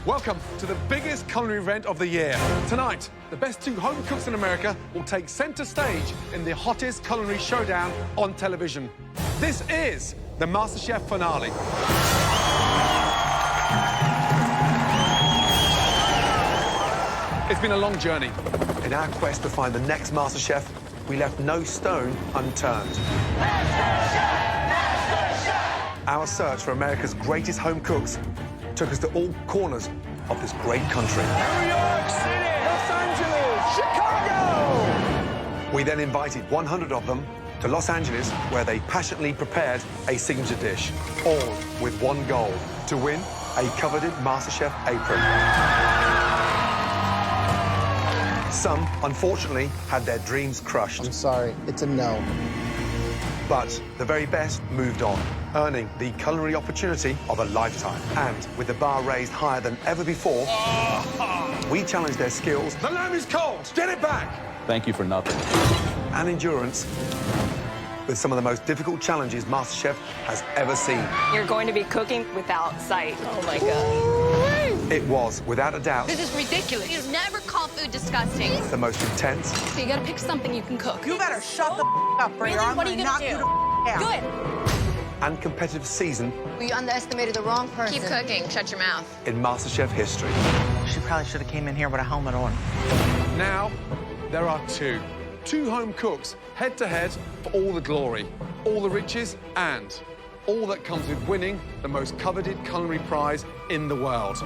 Welcome to the biggest culinary event of the year. Tonight, the best 2 home cooks in America will take center stage in the hottest culinary showdown on television. This is the MasterChef finale. It's been a long journey. In our quest to find the next MasterChef, we left no stone unturned. MasterChef! Our search for America's greatest home cooks took us to all corners of this great country. New York City! Los Angeles! Chicago! We then invited 100 of them to Los Angeles, where they passionately prepared a signature dish, all with one goal: to win a coveted MasterChef apron. Some, unfortunately, had their dreams crushed. I'm sorry, it's a no. But the very best moved on, earning the culinary opportunity of a lifetime. And with the bar raised higher than ever before, we challenged their skills. The lamb is cold! Get it back! Thank you for nothing. And endurance with some of the most difficult challenges MasterChef has ever seen. You're going to be cooking without sight. Oh, my God. It was, without a doubt, This is ridiculous. You never call food disgusting. the most intense, So you gotta pick something you can cook. You better shut the up, Brie, or I'm What are you gonna knock gonna you do? the out. Good. and competitive season Well, you underestimated the wrong person. Keep cooking. Shut your mouth. in MasterChef history. She probably should have came in here with a helmet on. Now, there are two home cooks, head-to-head for all the glory, all the riches, and all that comes with winning the most coveted culinary prize in the world.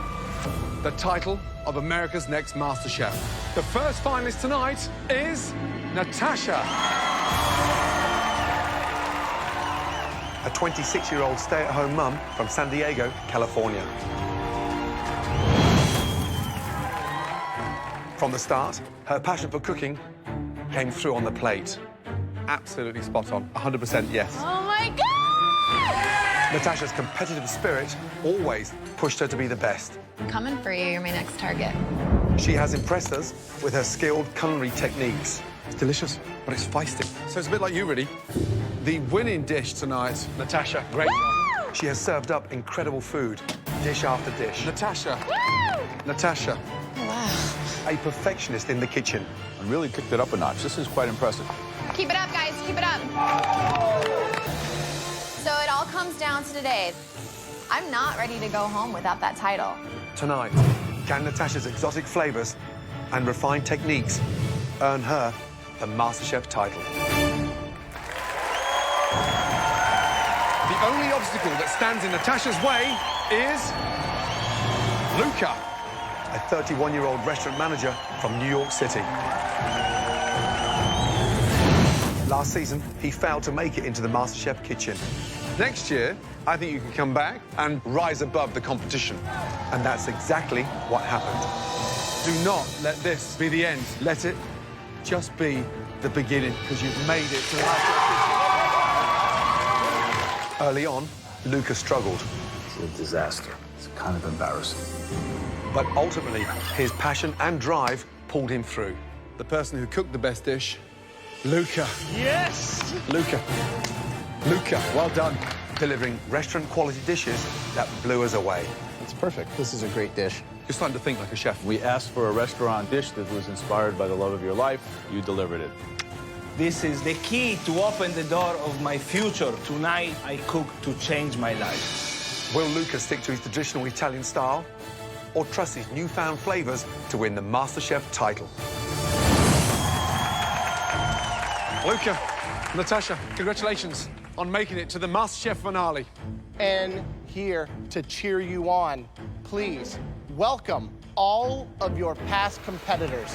The title of America's Next MasterChef. The first finalist tonight is Natasha. A 26-year-old stay-at-home mum from San Diego, California. From the start, her passion for cooking came through on the plate. Absolutely spot on, 100% yes. Oh, my God! Natasha's competitive spirit always pushed her to be the best. I'm coming for you. You're my next target. She has impressed us with her skilled culinary techniques. It's delicious, but it's feisty. So it's a bit like you, really. The winning dish tonight, Natasha, great job. She has served up incredible food, dish after dish. Natasha. Natasha. Wow. A perfectionist in the kitchen. I really kicked it up a notch. This is quite impressive. Keep it up, guys. Keep it up. So it all comes down to today. I'm not ready to go home without that title. Tonight, can Natasha's exotic flavors and refined techniques earn her the MasterChef title? The only obstacle that stands in Natasha's way is Luca, a 31-year-old restaurant manager from New York City. Last season, he failed to make it into the MasterChef kitchen. Next year, I think you can come back and rise above the competition. And that's exactly what happened. Do not let this be the end. Let it just be the beginning, because you've made it to the MasterChef kitchen. Early on, Luca struggled. It's a disaster. It's kind of embarrassing. But ultimately, his passion and drive pulled him through. The person who cooked the best dish, Luca. Yes! Luca. Luca, well done. Delivering restaurant-quality dishes that blew us away. It's perfect. This is a great dish. You're starting to think like a chef. We asked for a restaurant dish that was inspired by the love of your life. You delivered it. This is the key to open the door of my future. Tonight, I cook to change my life. Will Luca stick to his traditional Italian style or trust his newfound flavors to win the MasterChef title? Luca, Natasha, congratulations on making it to the MasterChef finale. And here to cheer you on, please welcome all of your past competitors.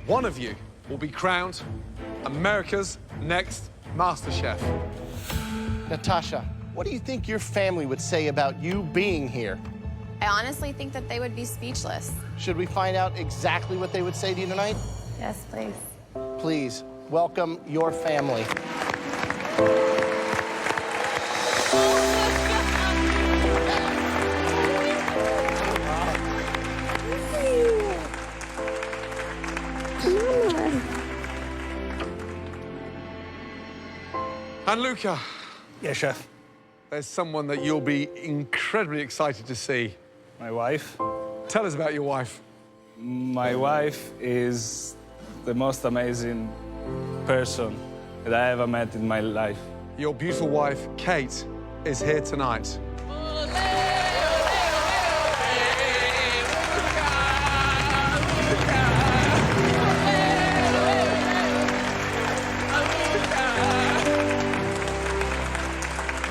One of you will be crowned America's next MasterChef. Natasha, what do you think your family would say about you being here? I honestly think that they would be speechless. Should we find out exactly what they would say to you tonight? Yes, please. Please welcome your family. And Luca, Yeah, chef. there's someone that you'll be incredibly excited to see. My wife. Tell us about your wife. My wife is the most amazing person that I ever met in my life. Your beautiful wife, Kate, is here tonight.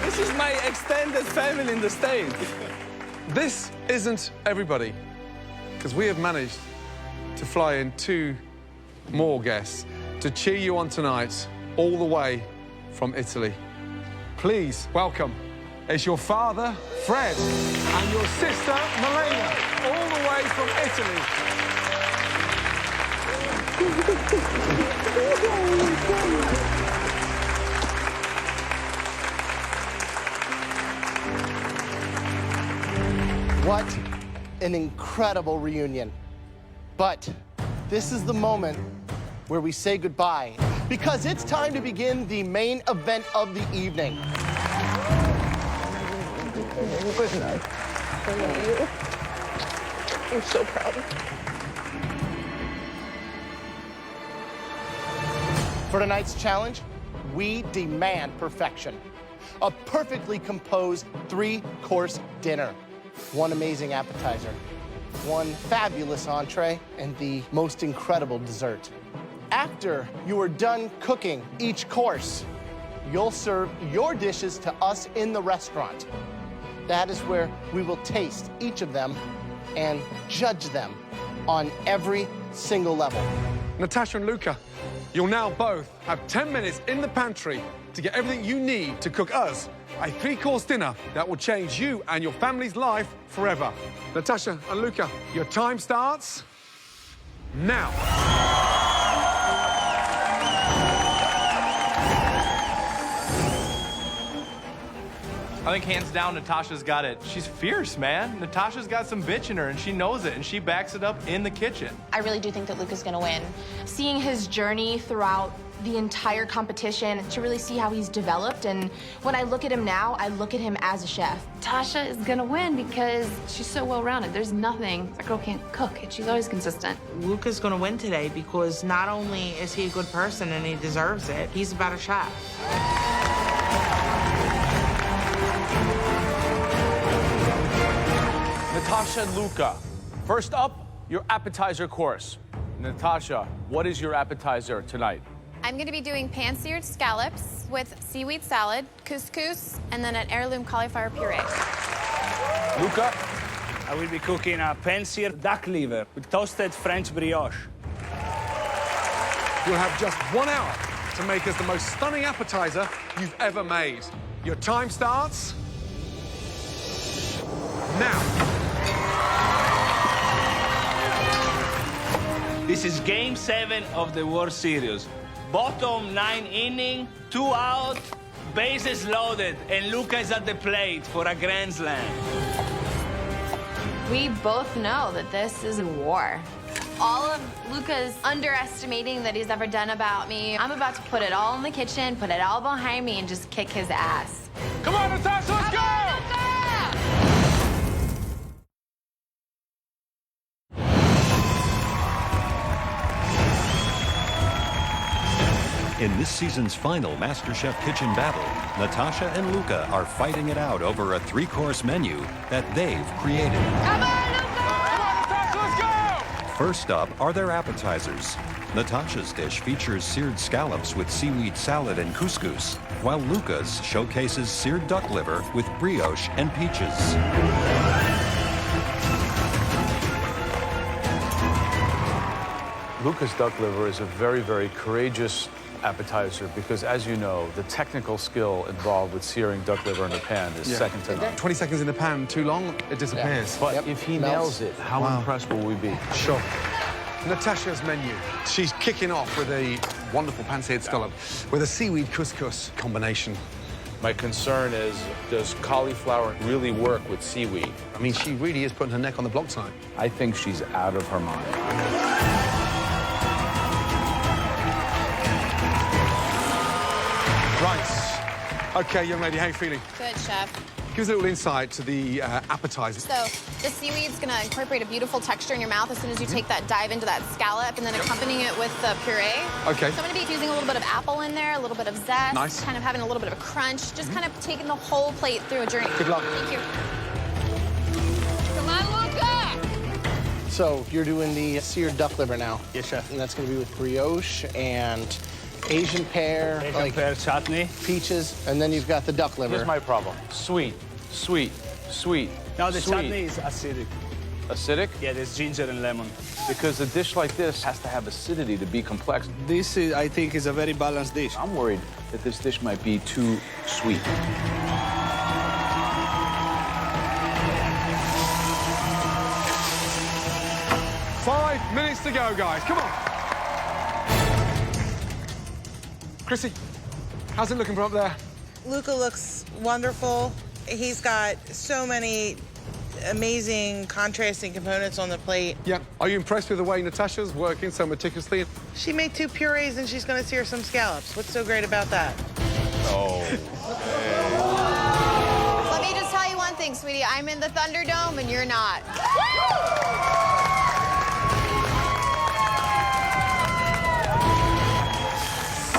This is my extended family in the States. This isn't everybody, because we have managed to fly in 2 more guests to cheer you on tonight, all the way from Italy. Please welcome, it's your father, Fred, and your sister, Milena, all the way from Italy. What an incredible reunion. But this is the moment where we say goodbye, because it's time to begin the main event of the evening. I'm so proud. For tonight's challenge, we demand perfection. A perfectly composed 3-course dinner. 1 amazing appetizer, 1 fabulous entree, and the most incredible dessert. After you are done cooking each course, you'll serve your dishes to us in the restaurant. That is where we will taste each of them and judge them on every single level. Natasha and Luca, you'll now both have 10 minutes in the pantry to get everything you need to cook us a 3-course dinner that will change you and your family's life forever. Natasha and Luca, your time starts now. I think hands down, Natasha's got it. She's fierce, man. Natasha's got some bitch in her, and she knows it, and she backs it up in the kitchen. I really do think that Luca's gonna win. Seeing his journey throughout the entire competition to really see how he's developed, and when I look at him now, I look at him as a chef. Tasha is gonna win because she's so well-rounded. There's nothing, that girl can't cook, and she's always consistent. Luca's gonna win today because not only is he a good person and he deserves it, he's a better chef. Natasha and Luca, first up, your appetizer course. Natasha, what is your appetizer tonight? I'm going to be doing pan-seared scallops with seaweed salad, couscous, and then an heirloom cauliflower puree. Luca, I will be cooking a pan-seared duck liver with toasted French brioche. You'll have just 1 hour to make us the most stunning appetizer you've ever made. Your time starts now. This is Game 7 of the World Series. Bottom 9 inning, 2 out, bases loaded, and Luca is at the plate for a grand slam. We both know that this is a war. All of Luca's underestimating that he's ever done about me, I'm about to put it all in the kitchen, put it all behind me, and just kick his ass. Come on, Natasha, let's go! In this season's final MasterChef kitchen battle, Natasha and Luca are fighting it out over a 3-course menu that they've created. Come on, Luca! Come on, Natasha, let's go! First up are their appetizers. Natasha's dish features seared scallops with seaweed salad and couscous, while Luca's showcases seared duck liver with brioche and peaches. Luca's duck liver is a very, very courageous appetizer because, as you know, the technical skill involved with searing duck liver in a pan is second to none. 20 seconds in the pan too long, it disappears. But if he nails it, how impressed will we be? Sure. Natasha's menu. She's kicking off with a wonderful pan-seared scallop with a seaweed couscous combination. My concern is, does cauliflower really work with seaweed? I mean, she really is putting her neck on the block tonight. I think she's out of her mind. Right. Okay, young lady, how you feeling? Good, chef. Give us a little insight to the appetizers. So the seaweed's gonna incorporate a beautiful texture in your mouth as soon as you take that dive into that scallop, and then accompanying it with the puree. Okay. So I'm gonna be using a little bit of apple in there, a little bit of zest. Nice. Kind of having a little bit of a crunch, just kind of taking the whole plate through a journey. Good luck. Thank you. Come on, Luca! So you're doing the seared duck liver now. Yes, chef. And that's gonna be with brioche and Asian pear, Asian pear chutney. peaches, and then you've got the duck liver. Here's my problem. Sweet, sweet, sweet, Now the sweet. chutney is acidic. Acidic? Yeah, there's ginger and lemon. Because a dish like this has to have acidity to be complex. This, I think, is a very balanced dish. I'm worried that this dish might be too sweet. 5 minutes to go, guys. Come on. Chrissy, how's it looking from up there? Luca looks wonderful. He's got so many amazing contrasting components on the plate. Yeah. Are you impressed with the way Natasha's working so meticulously? She made 2 purees and she's gonna sear some scallops. What's so great about that? Let me just tell you one thing, sweetie. I'm in the Thunderdome and you're not.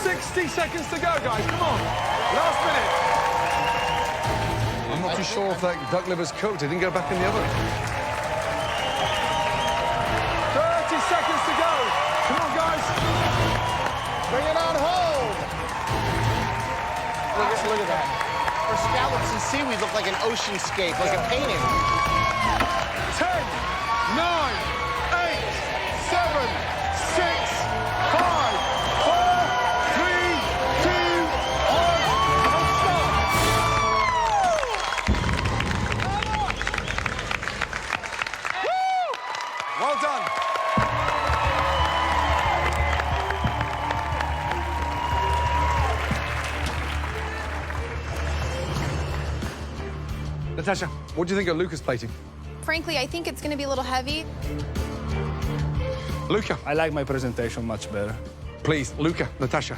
60 seconds to go, guys. Come on. Last minute. I'm not too sure if that duck liver's cooked. It didn't go back in the oven. 30 seconds to go. Come on, guys. Bring it on home. Look at that. Her scallops and seaweed look like an oceanscape, like a painting. 10, 9, 8, 7, 6, 5, 4, 3, 2, 1, and stop. Well done. Natasha, what do you think of Luca's plating? Frankly, I think it's gonna be a little heavy. Luca. I like my presentation much better. Please, Luca, Natasha,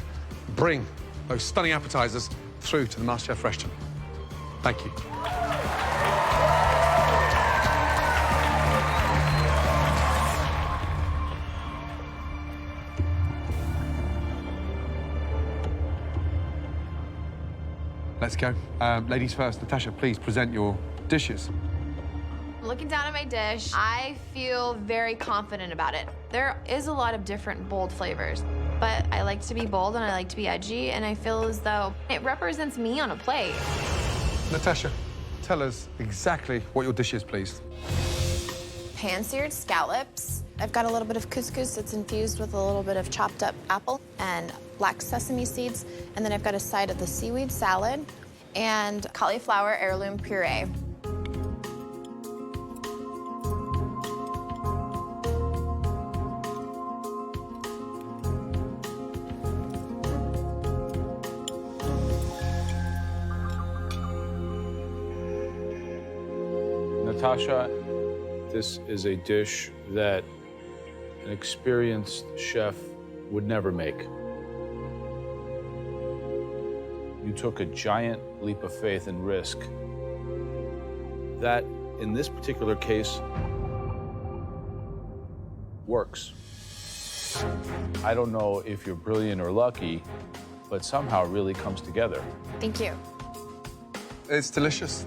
bring those stunning appetizers through to the MasterChef restaurant. Thank you. Let's go. Ladies first. Natasha, please present your dishes. Looking down at my dish, I feel very confident about it. There is a lot of different bold flavors, but I like to be bold and I like to be edgy, and I feel as though it represents me on a plate. Natasha, tell us exactly what your dish is, please. Pan-seared scallops. I've got a little bit of couscous that's infused with a little bit of chopped up apple and black sesame seeds. And then I've got a side of the seaweed salad and cauliflower heirloom puree. Natasha, this is a dish that an experienced chef would never make. You took a giant leap of faith and risk that, in this particular case, works. I don't know if you're brilliant or lucky, but somehow it really comes together. Thank you. It's delicious.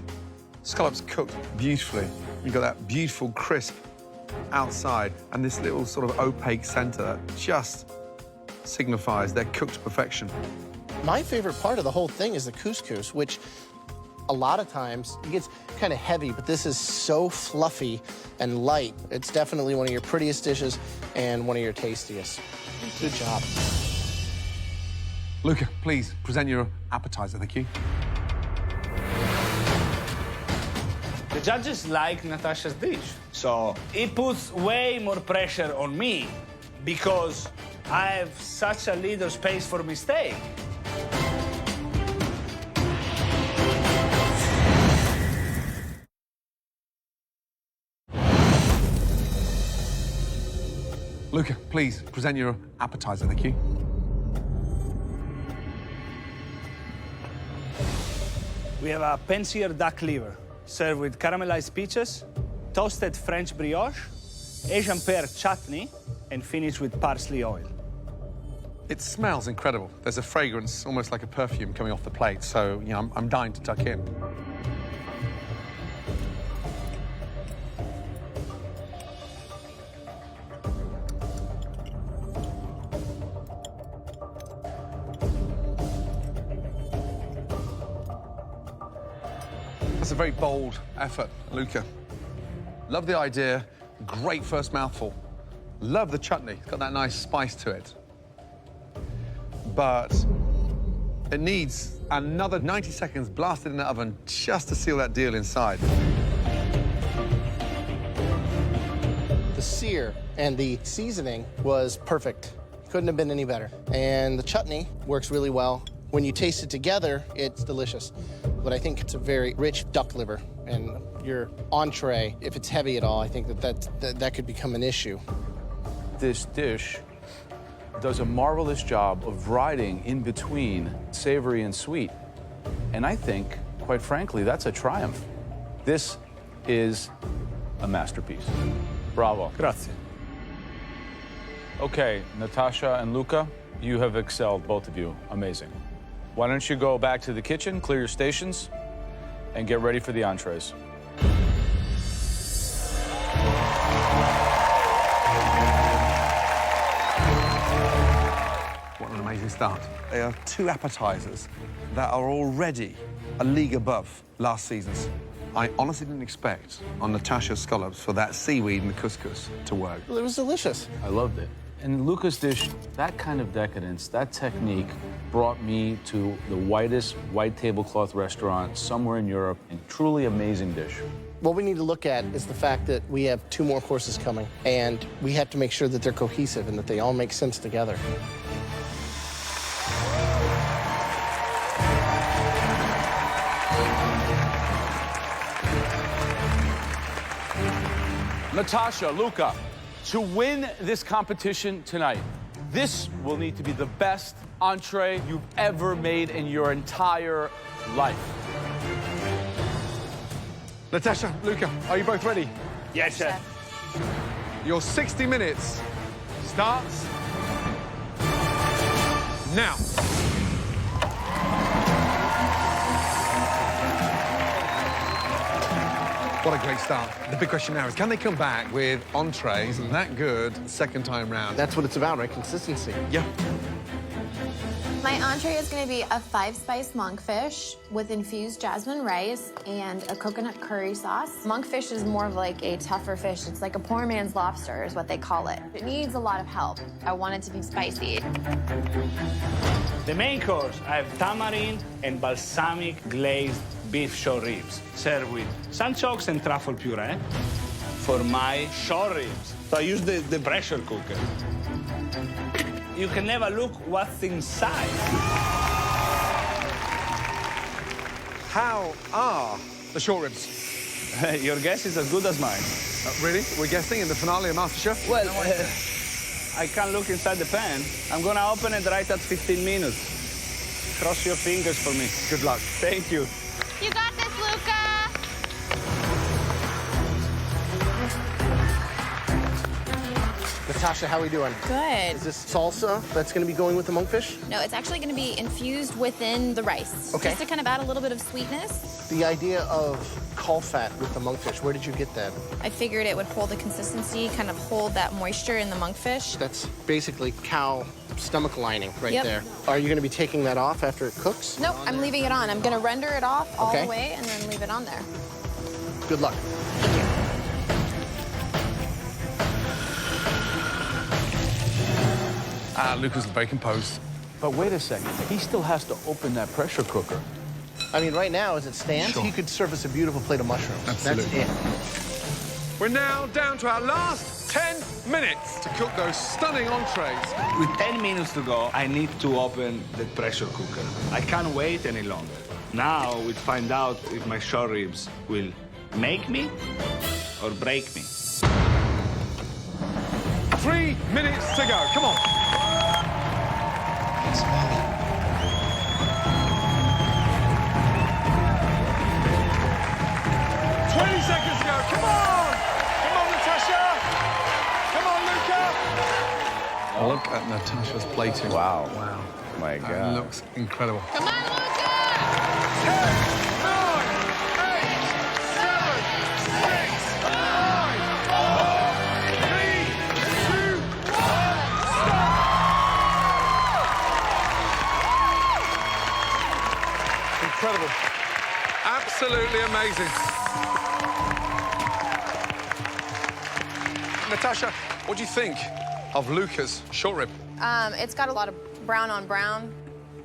Scallops cooked beautifully. You've got that beautiful crisp outside and this little sort of opaque center that just signifies they're cooked to perfection. My favorite part of the whole thing is the couscous, which a lot of times it gets kind of heavy, but this is so fluffy and light. It's definitely one of your prettiest dishes and one of your tastiest. Good job. Luca, please present your appetizer. Thank you. The judges like Natasha's dish, so it puts way more pressure on me because I have such a little space for mistake. Luca, please present your appetizer. Thank you. We have a pan-seared duck liver, served with caramelized peaches, toasted French brioche, Asian pear chutney, and finished with parsley oil. It smells incredible. There's a fragrance, almost like a perfume, coming off the plate, so, you know, I'm dying to tuck in. That's a very bold effort, Luca. Love the idea. Great first mouthful. Love the chutney. It's got that nice spice to it. But it needs another 90 seconds blasted in the oven just to seal that deal inside. The sear and the seasoning was perfect. Couldn't have been any better. And the chutney works really well. When you taste it together, it's delicious. But I think it's a very rich duck liver. And your entree, if it's heavy at all, I think that could become an issue. This dish does a marvelous job of riding in between savory and sweet. And I think, quite frankly, that's a triumph. This is a masterpiece. Bravo. Grazie. Okay, Natasha and Luca, you have excelled, both of you. Amazing. Why don't you go back to the kitchen, clear your stations, and get ready for the entrees. What an amazing start. They are two appetizers that are already a league above last season's. I honestly didn't expect on Natasha's scallops for that seaweed and the couscous to work. Well, it was delicious. I loved it. And Luca's dish, that kind of decadence, that technique brought me to the whitest white tablecloth restaurant somewhere in Europe. A truly amazing dish. What we need to look at is the fact that we have 2 more courses coming, and we have to make sure that they're cohesive and that they all make sense together. Natasha, Luca, to win this competition tonight, this will need to be the best entree you've ever made in your entire life. Natasha, Luca, are you both ready? Yes, chef. Your 60 minutes starts now. What a great start. The big question now is, can they come back with entrees that good second time round? That's what it's about, right? Consistency. Yeah. My entree is going to be a 5-spice monkfish with infused jasmine rice and a coconut curry sauce. Monkfish is more of like a tougher fish. It's like a poor man's lobster is what they call it. It needs a lot of help. I want it to be spicy. The main course, I have tamarind and balsamic glazed beef short ribs, served with sunchokes and truffle puree. For my short ribs, so I use the pressure cooker. You can never look what's inside. How are the short ribs? Your guess is as good as mine. Really? We're guessing in the finale of MasterChef? Well, I can't look inside the pan. I'm gonna open it right at 15 minutes. Cross your fingers for me. Good luck. Thank you. You got this, Luca. Natasha, how are we doing? Good. Is this salsa that's going to be going with the monkfish? No, it's actually going to be infused within the rice. Okay. Just to kind of add a little bit of sweetness. The idea of caul fat with the monkfish, where did you get that? I figured it would hold the consistency, kind of hold that moisture in the monkfish. That's basically cow stomach lining right Yep. there. Are you going to be taking that off after it cooks? Nope, I'm leaving it on. I'm going to render it off all Okay. the way and then leave it on there. Good luck. Thank you. Luca's very composed. But wait a second, he still has to open that pressure cooker. I mean, right now, as it stands, Sure. he could serve us a beautiful plate of mushrooms. Absolutely. That's it. We're now down to our last 10 minutes to cook those stunning entrees. With 10 minutes to go, I need to open the pressure cooker. I can't wait any longer. Now we'll find out if my short ribs will make me or break me. 3 minutes to go. Come on. at Natasha's plating. Wow. Wow. My It God. looks incredible. Come on, Luca! 10, 9, 8, 7, 6, 5, 4, 3, 2, 1, stop! Incredible. Absolutely amazing. Natasha, what do you think of Luca's short rib? It's got a lot of brown on brown,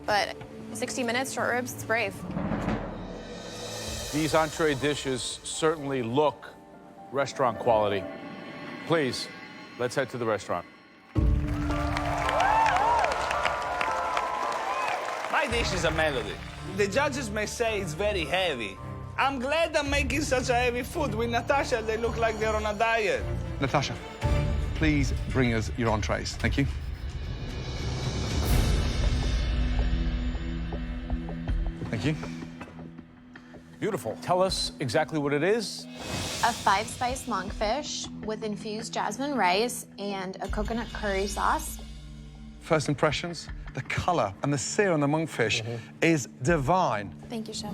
but 60 minutes, short ribs, it's brave. These entree dishes certainly look restaurant quality. Please, let's head to the restaurant. My dish is a melody. The judges may say it's very heavy. I'm glad I'm making such a heavy food. With Natasha, they look like they're on a diet. Natasha, please bring us your entrees. Thank you. Thank you. Beautiful. Tell us exactly what it is. A 5-spice monkfish with infused jasmine rice and a coconut curry sauce. First impressions, the color and the sear on the monkfish is divine. Thank you, Chef.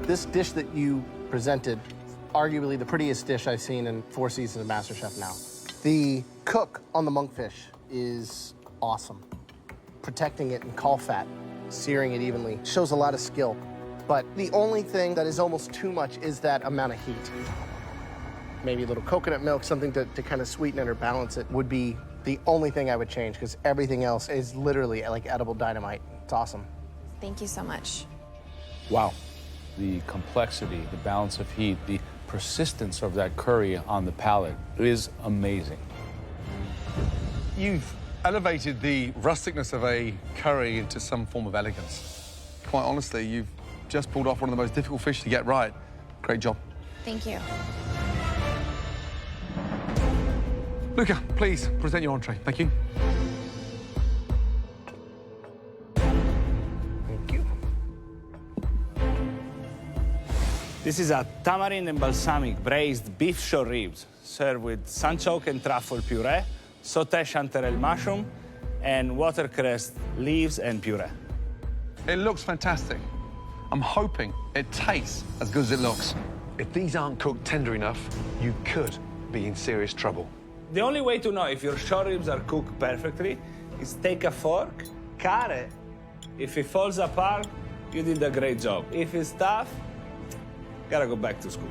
This dish that you presented, arguably the prettiest dish I've seen in 4 seasons of MasterChef now. The cook on the monkfish is awesome. Protecting it in caul fat, searing it evenly, shows a lot of skill. But the only thing that is almost too much is that amount of heat. Maybe a little coconut milk, something to kind of sweeten it or balance it would be the only thing I would change, because everything else is literally like edible dynamite. It's awesome. Thank you so much. Wow. The complexity, the balance of heat, the persistence of that curry on the palate is amazing. You've elevated the rusticness of a curry into some form of elegance. Quite honestly, you've just pulled off one of the most difficult fish to get right. Great job. Thank you. Luca, please present your entree. Thank you. Thank you. This is a tamarind and balsamic braised beef short ribs, served with sunchoke and truffle puree, sauté chanterelle mushroom, and watercress leaves and puree. It looks fantastic. I'm hoping it tastes as good as it looks. If these aren't cooked tender enough, you could be in serious trouble. The only way to know if your short ribs are cooked perfectly is take a fork, cut it. If it falls apart, you did a great job. If it's tough, gotta go back to school.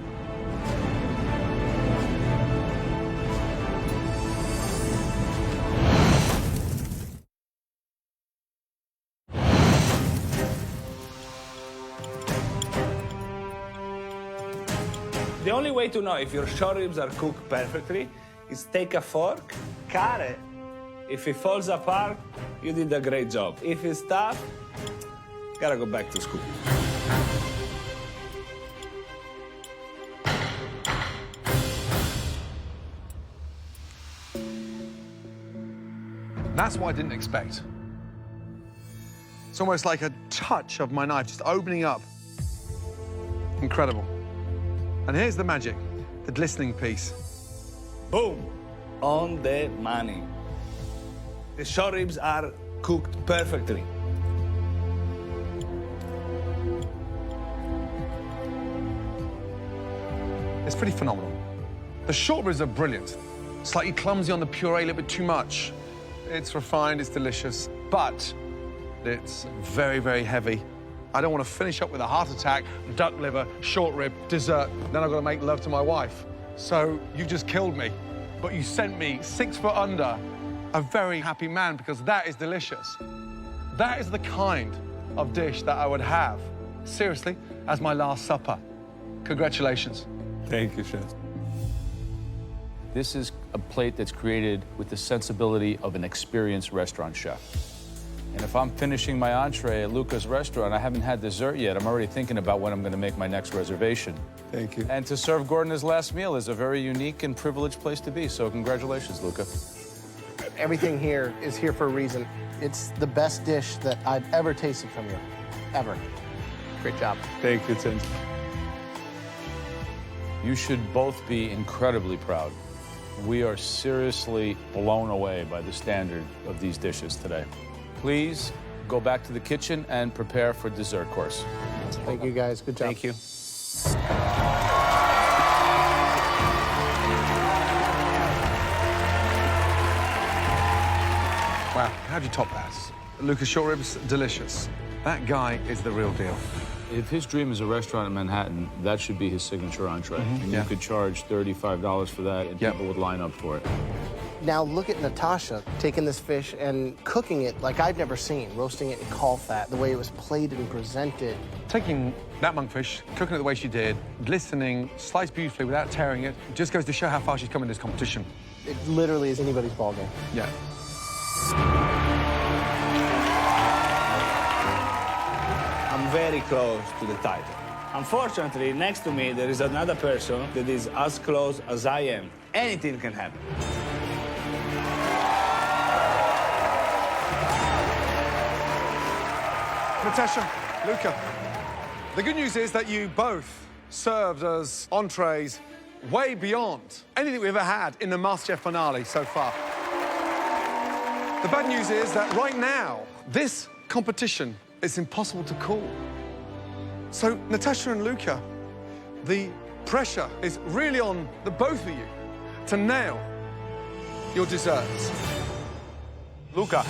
The only way to know if your short ribs are cooked perfectly is take a fork, cut it. If it falls apart, you did a great job. If it's tough, gotta go back to school. That's what I didn't expect. It's almost like a touch of my knife just opening up. Incredible. And here's the magic, the glistening piece. Boom! On the money. The short ribs are cooked perfectly. It's pretty phenomenal. The short ribs are brilliant. Slightly clumsy on the puree, a little bit too much. It's refined, it's delicious, but it's very, very heavy. I don't want to finish up with a heart attack, duck liver, short rib, dessert. Then I've got to make love to my wife. So you just killed me. But you sent me 6 foot under, a very happy man, because that is delicious. That is the kind of dish that I would have, seriously, as my last supper. Congratulations. Thank you, Chef. This is a plate that's created with the sensibility of an experienced restaurant chef. And if I'm finishing my entree at Luca's restaurant, I haven't had dessert yet. I'm already thinking about when I'm going to make my next reservation. Thank you. And to serve Gordon his last meal is a very unique and privileged place to be. So congratulations, Luca. Everything here is here for a reason. It's the best dish that I've ever tasted from you, ever. Great job. Thank you, Tim. You should both be incredibly proud. We are seriously blown away by the standard of these dishes today. Please go back to the kitchen and prepare for dessert course. Thank you, guys. Good job. Thank you. Wow, how'd you top that? Lucas short ribs, delicious. That guy is the real deal. If his dream is a restaurant in Manhattan, that should be his signature entree. And yeah. you could charge $35 for that, and Yep. people would line up for it. Now look at Natasha taking this fish and cooking it like I've never seen, roasting it in caul fat, the way it was plated and presented. Taking that monkfish, cooking it the way she did, glistening, sliced beautifully without tearing it, just goes to show how far she's come in this competition. It literally is anybody's ballgame. Yeah. I'm very close to the title. Unfortunately, next to me, there is another person that is as close as I am. Anything can happen. Natasha, Luca, the good news is that you both served as entrees way beyond anything we've ever had in the MasterChef finale so far. The bad news is that right now, this competition is impossible to call. So, Natasha and Luca, the pressure is really on the both of you to nail your desserts. Luca,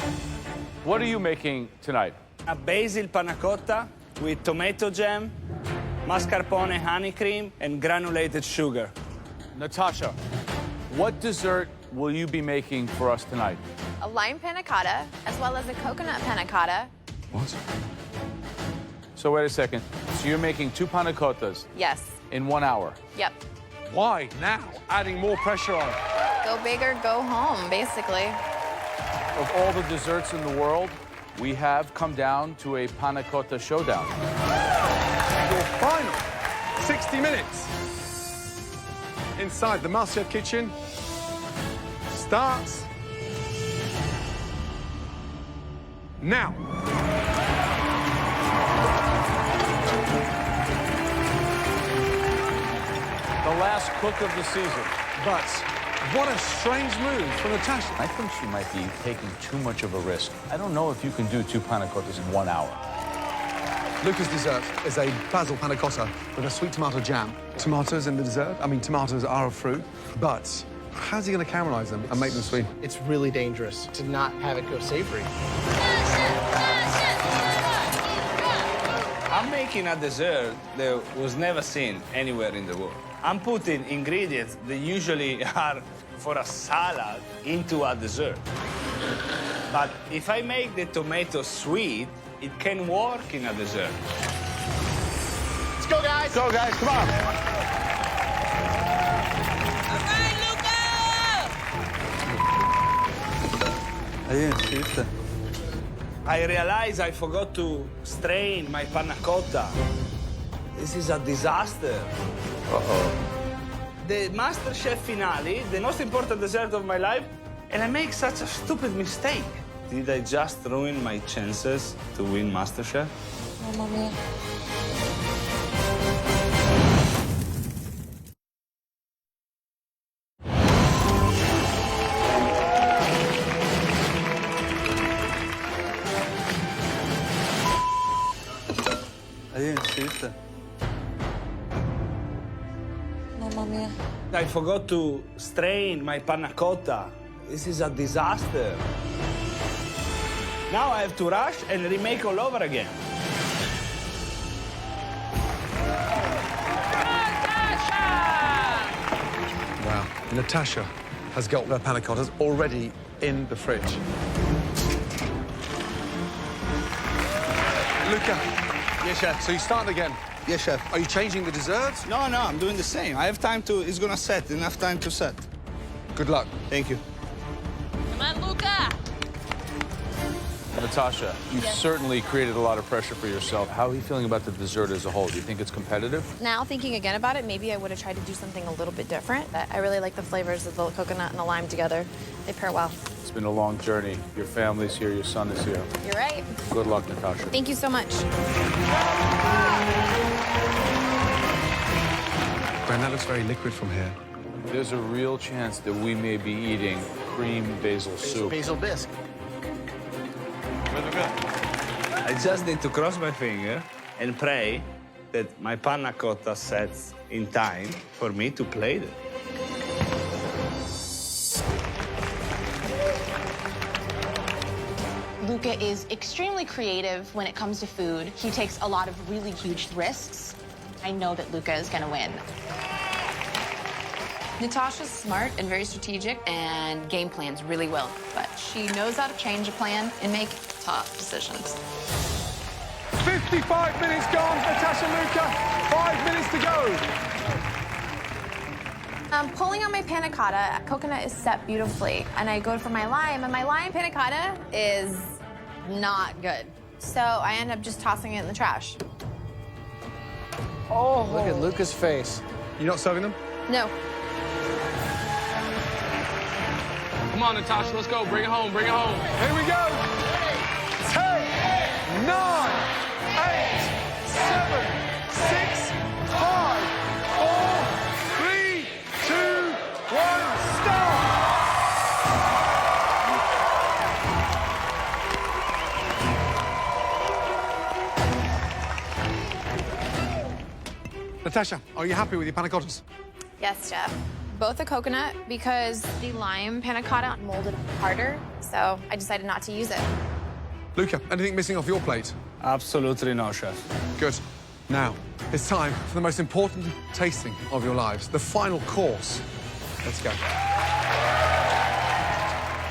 what are you making tonight? A basil panna cotta with tomato jam, mascarpone honey cream, and granulated sugar. Natasha, what dessert will you be making for us tonight? A lime panna cotta, as well as a coconut panna cotta. What? So wait a second. So you're making 2 panna cottas Yes. in 1 hour. Yep. Why now? Adding more pressure on. Go big or go home, basically. Of all the desserts in the world, we have come down to a panna cotta showdown. Your final 60 minutes inside the MasterChef kitchen starts now. The last cook of the season. But what a strange move from Natasha. I think she might be taking too much of a risk. I don't know if you can do 2 panna cottas in 1 hour. Luca's dessert is a basil panna cotta with a sweet tomato jam. Tomatoes in the dessert. I mean, tomatoes are a fruit, but how's he going to caramelize them and make them sweet? It's really dangerous to not have it go savory. I'm making a dessert that was never seen anywhere in the world. I'm putting ingredients that usually are for a salad into a dessert. But if I make the tomato sweet, it can work in a dessert. Let's go, guys. Go, guys, come on. I realize I forgot to strain my panna cotta. This is a disaster. Uh-oh. The MasterChef finale, the most important dessert of my life, and I make such a stupid mistake. Did I just ruin my chances to win MasterChef? Mamma mia. Mamma mia. I forgot to strain my panna cotta. This is a disaster. Now I have to rush and remake all over again. Wow. Natasha has got her panna cottas already in the fridge. Luca. Yes, chef. So you start again. Yes, chef. Are you changing the desserts? No, I'm doing the same. I have time to, it's gonna set, enough time to set. Good luck. Thank you. Come on, Luca. Natasha, you've certainly created a lot of pressure for yourself. How are you feeling about the dessert as a whole? Do you think it's competitive? Now, thinking again about it, maybe I would have tried to do something a little bit different. I really like the flavors of the coconut and the lime together. They pair well. It's been a long journey. Your family's here, your son is here. You're right. Good luck, Natasha. Thank you so much. Gwen, that looks very liquid from here. There's a real chance that we may be eating cream basil soup. Basil bisque. I just need to cross my finger and pray that my panna cotta sets in time for me to plate it. Luca is extremely creative when it comes to food. He takes a lot of really huge risks. I know that Luca is gonna win. Natasha's smart and very strategic and game plans really well, but she knows how to change a plan and make tough decisions. 55 minutes gone, Natasha Luca. 5 minutes to go. Pulling on my panna cotta, coconut is set beautifully, and I go for my lime, and my lime panna cotta is not good. So I end up just tossing it in the trash. Oh, look at Luca's face. You're not serving them? No. Come on, Natasha, let's go. Bring it home, bring it home. Here we go. 10, 9, 8, 7, 6, 5, 4, 3, 2, 1, start. Natasha, are you happy with your panna cottas? Yes, Chef. Both the coconut, because the lime panna cotta molded harder, so I decided not to use it. Luca, anything missing off your plate? Absolutely no, Chef. Good. Now, it's time for the most important tasting of your lives, the final course. Let's go.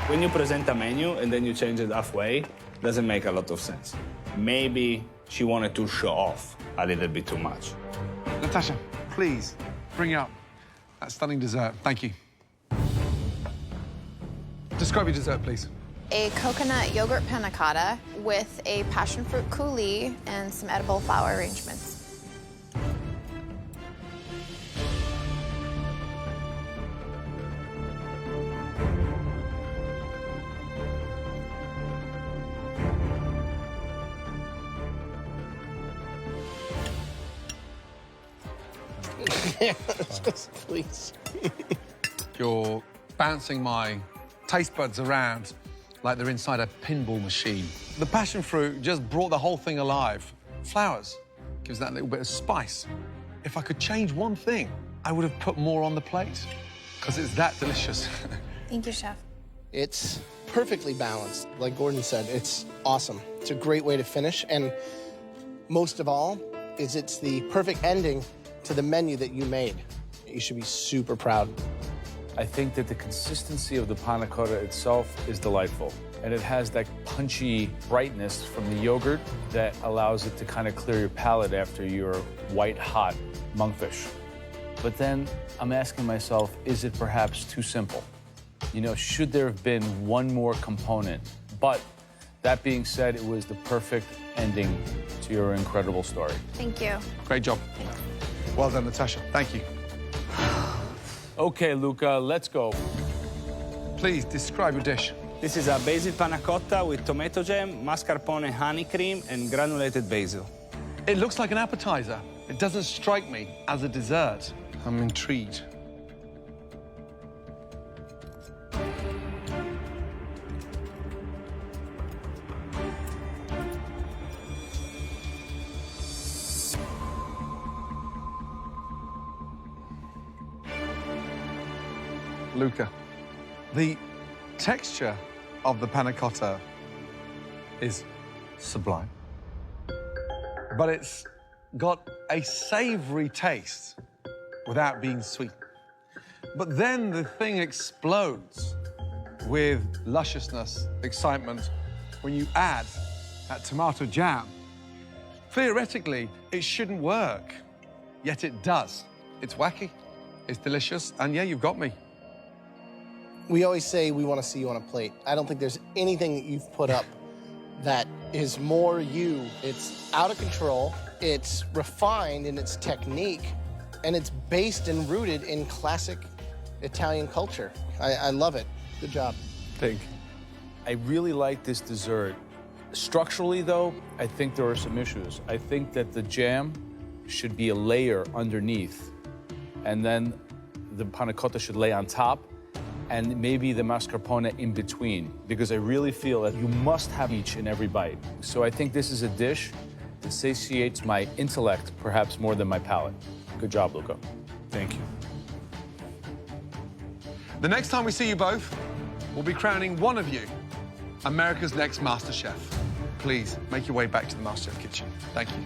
When you present a menu and then you change it halfway, doesn't make a lot of sense. Maybe she wanted to show off a little bit too much. Natasha, please, bring up that stunning dessert. Thank you. Describe your dessert, please. A coconut yogurt panna cotta with a passion fruit coulis and some edible flower arrangements. Please. You're bouncing my taste buds around like they're inside a pinball machine. The passion fruit just brought the whole thing alive. Flowers gives that little bit of spice. If I could change one thing, I would have put more on the plate because it's that delicious. Thank you, Chef. It's perfectly balanced. Like Gordon said, it's awesome. It's a great way to finish. And most of all, it's the perfect ending to the menu that you made. You should be super proud. I think that the consistency of the panna cotta itself is delightful. And it has that punchy brightness from the yogurt that allows it to kind of clear your palate after your white-hot monkfish. But then I'm asking myself, is it perhaps too simple? You know, should there have been one more component? But that being said, it was the perfect ending to your incredible story. Thank you. Great job. Well done, Natasha. Thank you. Okay, Luca, let's go. Please describe your dish. This is a basil panna cotta with tomato jam, mascarpone honey cream, and granulated basil. It looks like an appetizer. It doesn't strike me as a dessert. I'm intrigued. Luca, the texture of the panna cotta is sublime, but it's got a savory taste without being sweet. But then the thing explodes with lusciousness, excitement, when you add that tomato jam. Theoretically, it shouldn't work, yet it does. It's wacky, it's delicious, and yeah, you've got me. We always say we want to see you on a plate. I don't think there's anything that you've put up that is more you. It's out of control, it's refined in its technique, and it's based and rooted in classic Italian culture. I love it. Good job. Thank you. I really like this dessert. Structurally, though, I think there are some issues. I think that the jam should be a layer underneath, and then the panna cotta should lay on top, and maybe the mascarpone in between, because I really feel that you must have each in every bite. So I think this is a dish that satiates my intellect perhaps more than my palate. Good job, Luca. Thank you. The next time we see you both, we'll be crowning one of you America's next MasterChef. Please make your way back to the MasterChef kitchen. Thank you.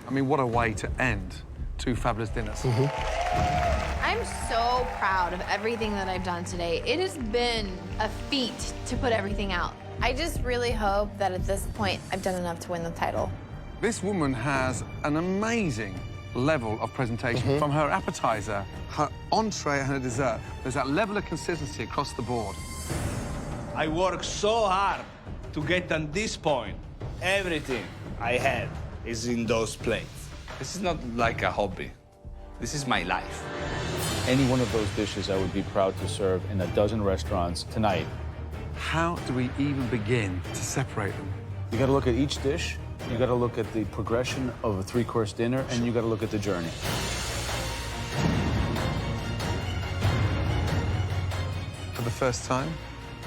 I mean, what a way to end two fabulous dinners. I'm so proud of everything that I've done today. It has been a feat to put everything out. I just really hope that at this point I've done enough to win the title. This woman has an amazing level of presentation. From her appetizer, her entree, and her dessert. There's that level of consistency across the board. I worked so hard to get on this point. Everything I had is in those plates. This is not like a hobby. This is my life. Any one of those dishes I would be proud to serve in a dozen restaurants tonight. How do we even begin to separate them? You gotta look at each dish, you gotta look at the progression of a three-course dinner, and you gotta look at the journey. For the first time,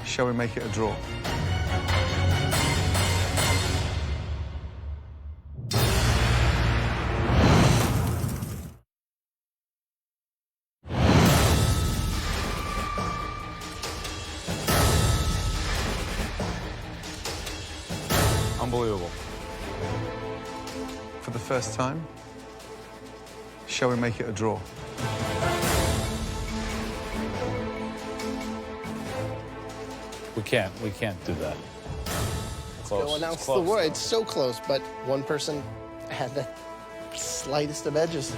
shall we make it a draw? Unbelievable. For the first time, shall we make it a draw? We can't do that. Close. Go announce It's the close. word. It's so close, but one person had the slightest of edges.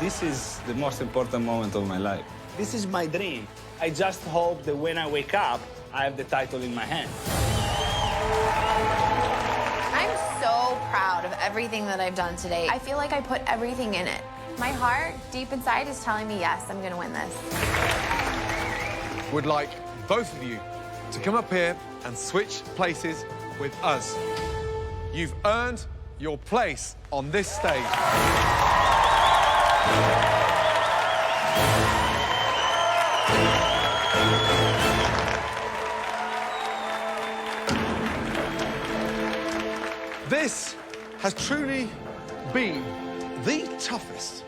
This is the most important moment of my life. This is my dream. I just hope that when I wake up, I have the title in my hand. I'm so proud of everything that I've done today. I feel like I put everything in it. My heart, deep inside, is telling me, yes, I'm gonna win this. Would like both of you to come up here and switch places with us. You've earned your place on this stage. This has truly been the toughest,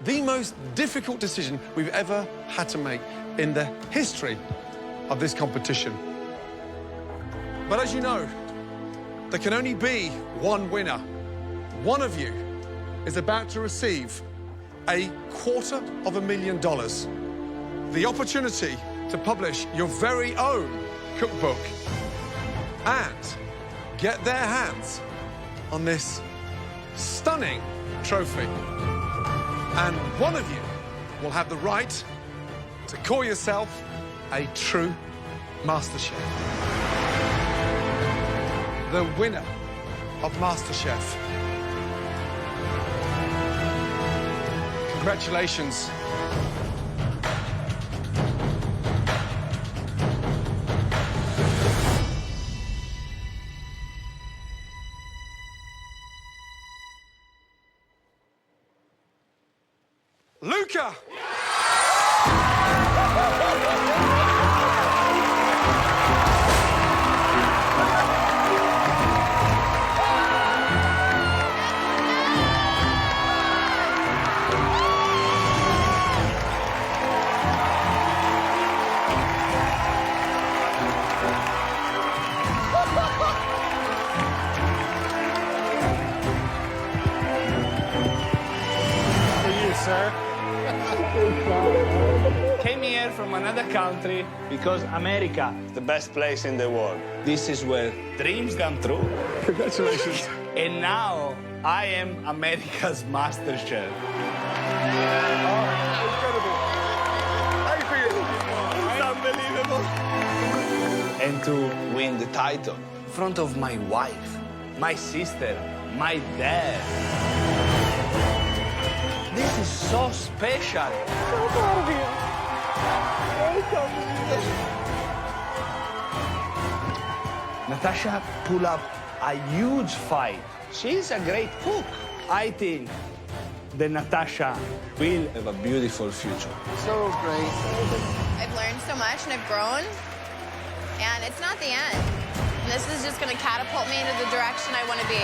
the most difficult decision we've ever had to make in the history of this competition. But as you know, there can only be one winner. One of you is about to receive $250,000. The opportunity to publish your very own cookbook and get their hands on this stunning trophy. And one of you will have the right to call yourself a true MasterChef. The winner of MasterChef. Congratulations. Luca! For you, sir. came here from another country because America is the best place in the world. This is where dreams come true. Congratulations. And now I am America's MasterChef. Incredible. How you feeling? It's unbelievable. And to win the title in front of my wife, my sister, my dad. This is so special. So proud of you. Natasha pulled up a huge fight. She's a great cook. I think that Natasha will have a beautiful future. So great. I've learned so much and I've grown, and it's not the end. And this is just going to catapult me into the direction I want to be.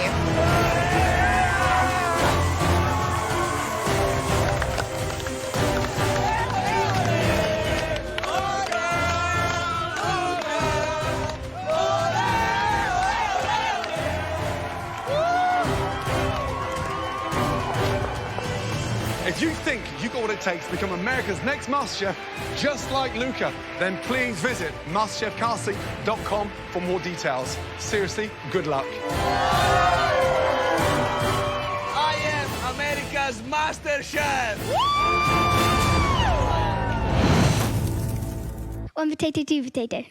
If you think you got what it takes to become America's next MasterChef, just like Luca, then please visit MasterChefCasting.com for more details. Seriously, good luck. I am America's MasterChef! One potato, two potato.